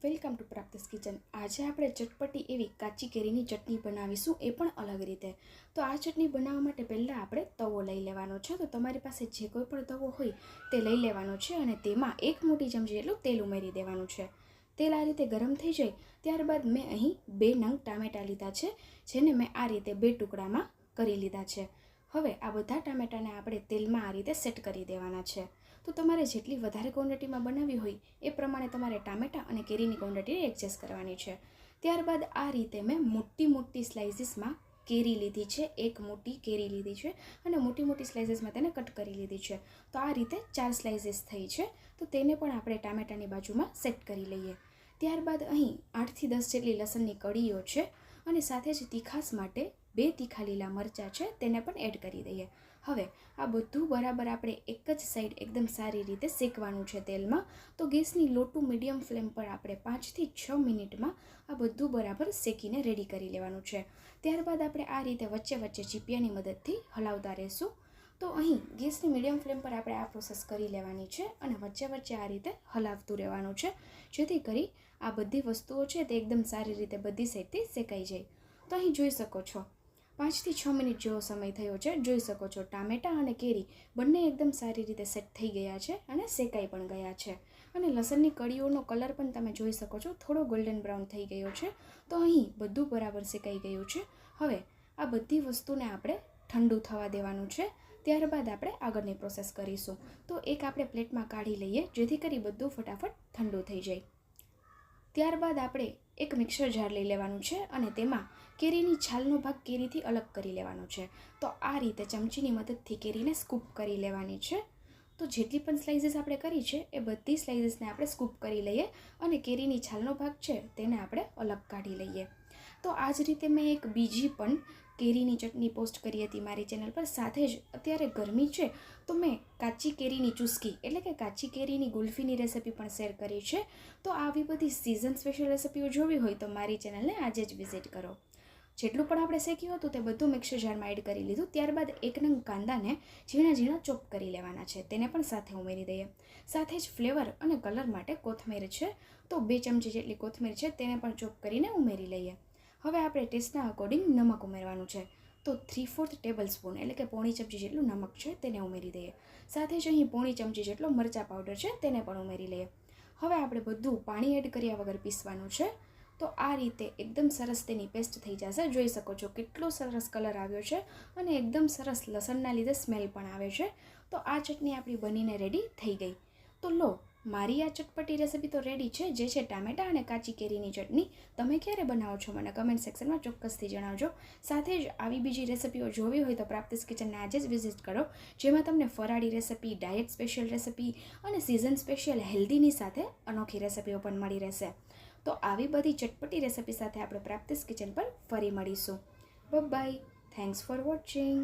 Welcome to પ્રાપ્તિસ kitchen. આજે આપણે ચટપટી એવી કાચી કેરીની ચટણી બનાવીશું, એ પણ અલગ રીતે। તો આ ચટણી બનાવવા માટે પહેલાં આપણે તવો લઈ લેવાનો છે। તો તમારી પાસે જે કોઈ પણ તવો હોય તે લઈ લેવાનો છે અને તેમાં 1 મોટી ચમચી જેટલું તેલ ઉમેરી દેવાનું છે। તેલ આ રીતે ગરમ થઈ જાય ત્યારબાદ મેં અહીં 2 નંગ ટામેટાં લીધા છે, જેને મેં આ રીતે 2 ટુકડામાં કરી લીધા છે। હવે આ બધા ટામેટાને આપણે તેલમાં આ રીતે સેટ કરી દેવાના છે। તો તમારે જેટલી વધારે ક્વોન્ટિટીમાં બનાવવી હોય એ પ્રમાણે તમારે ટામેટાં અને કેરીની ક્વોન્ટિટી એડજસ્ટ કરવાની છે। ત્યારબાદ આ રીતે મેં મોટી સ્લાઇસીસમાં કેરી લીધી છે, 1 મોટી કેરી લીધી છે અને મોટી સ્લાઇસીસમાં તેને કટ કરી લીધી છે। તો આ રીતે 4 સ્લાઇસીસ થઈ છે, તો તેને પણ આપણે ટામેટાની બાજુમાં સેટ કરી લઈએ। ત્યારબાદ અહીં 8 થી 10 જેટલી લસણની કળીઓ છે અને સાથે જ તીખાસ માટે 2 તીખા લીલા મરચાં છે, તેને પણ એડ કરી દઈએ। હવે આ બધું બરાબર આપણે એક જ સાઈડ એકદમ સારી રીતે શેકવાનું છે તેલમાં। તો ગેસની લો ટુ મીડિયમ ફ્લેમ પર આપણે 5 થી 6 મિનિટમાં આ બધું બરાબર શેકીને રેડી કરી લેવાનું છે। ત્યારબાદ આપણે આ રીતે વચ્ચે ચીપિયાની મદદથી હલાવતા રહીશું। તો અહીં ગેસની મીડિયમ ફ્લેમ પર આપણે આ પ્રોસેસ કરી લેવાની છે અને વચ્ચે આ રીતે હલાવતું રહેવાનું છે, જેથી કરી આ બધી વસ્તુઓ છે તે એકદમ સારી રીતે બધી સાઈડથી શેકાઈ જાય। તો અહીં જોઈ શકો છો 5 થી 6 મિનિટ જેવો સમય થયો છે। જોઈ શકો છો ટામેટાં અને કેરી બંને એકદમ સારી રીતે સેટ થઈ ગયા છે અને શેકાઈ પણ ગયા છે અને લસણની કળીઓનો કલર પણ તમે જોઈ શકો છો, થોડો ગોલ્ડન બ્રાઉન થઈ ગયો છે। તો અહીં બધું બરાબર શેકાઈ ગયું છે। હવે આ બધી વસ્તુને આપણે ઠંડુ થવા દેવાનું છે, ત્યારબાદ આપણે આગળની પ્રોસેસ કરીશું। તો એક આપણે પ્લેટમાં કાઢી લઈએ, જેથી કરી બધું ફટાફટ ઠંડુ થઈ જાય। ત્યારબાદ આપણે એક મિક્સર જાર લઈ લેવાનું છે અને તેમાં કેરીની છાલનો ભાગ કેરીથી અલગ કરી લેવાનો છે। તો આ રીતે ચમચીની મદદથી કેરીને સ્કૂપ કરી લેવાની છે। તો જેટલી પણ સ્લાઇસીસ આપણે કરી છે એ બધી સ્લાઇસીસને આપણે સ્કૂપ કરી લઈએ અને કેરીની છાલનો ભાગ છે તેને આપણે અલગ કાઢી લઈએ। તો આ જ રીતે મેં એક બીજી પણ કેરીની ચટણી પોસ્ટ કરી હતી મારી ચેનલ પર। સાથે જ અત્યારે ગરમી છે તો મેં કાચી કેરીની ચુસ્કી એટલે કે કાચી કેરીની ગુલ્ફીની રેસિપી પણ શેર કરી છે। તો આવી બધી સિઝન સ્પેશિયલ રેસિપીઓ જોવી હોય તો મારી ચેનલને આજે જ વિઝિટ કરો। જેટલું પણ આપણે શેક્યું હતું તે બધું મિક્સર જારમાં એડ કરી લીધું। ત્યારબાદ 1 નંગ કાંદાને ઝીણા ચોપ કરી લેવાના છે, તેને પણ સાથે ઉમેરી દઈએ। સાથે જ ફ્લેવર અને કલર માટે કોથમીર છે, તો 2 ચમચી જેટલી કોથમીર છે તેને પણ ચોપ કરીને ઉમેરી લઈએ। હવે આપણે ટેસ્ટના અકોર્ડિંગ નમક ઉમેરવાનું છે, તો 3/4 ટેબલ સ્પૂન એટલે કે પોણી ચમચી જેટલું નમક છે તેને ઉમેરી દઈએ। સાથે જ અહીં પોણી ચમચી જેટલો મરચાં પાવડર છે તેને પણ ઉમેરી લઈએ। હવે આપણે બધું પાણી એડ કર્યા વગર પીસવાનું છે। તો આ રીતે એકદમ સરસ તેની પેસ્ટ થઈ જશે। જોઈ શકો છો કેટલો સરસ કલર આવ્યો છે અને એકદમ સરસ લસણના લીધે સ્મેલ પણ આવે છે। તો આ ચટણી આપણી બનીને રેડી થઈ ગઈ। તો લો, મારી આ ચટપટી રેસિપી તો રેડી છે, જે છે ટામેટાં અને કાચી કેરીની ચટણી। તમે ક્યારે બનાવો છો મને કમેન્ટ સેક્શનમાં ચોક્કસથી જણાવજો। સાથે જ આવી બીજી રેસિપીઓ જોવી હોય તો પ્રાપ્તિસ કિચનને આજે જ વિઝિટ કરો, જેમાં તમને ફરાળી રેસિપી, ડાયટ સ્પેશિયલ રેસિપી અને સિઝન સ્પેશિયલ હેલ્ધીની સાથે અનોખી રેસિપીઓ પણ મળી રહેશે। તો આવી બધી ચટપટી રેસિપી સાથે આપણે પ્રાપ્તિસ કિચન પર ફરી મળીશું। Bye, thanks for watching.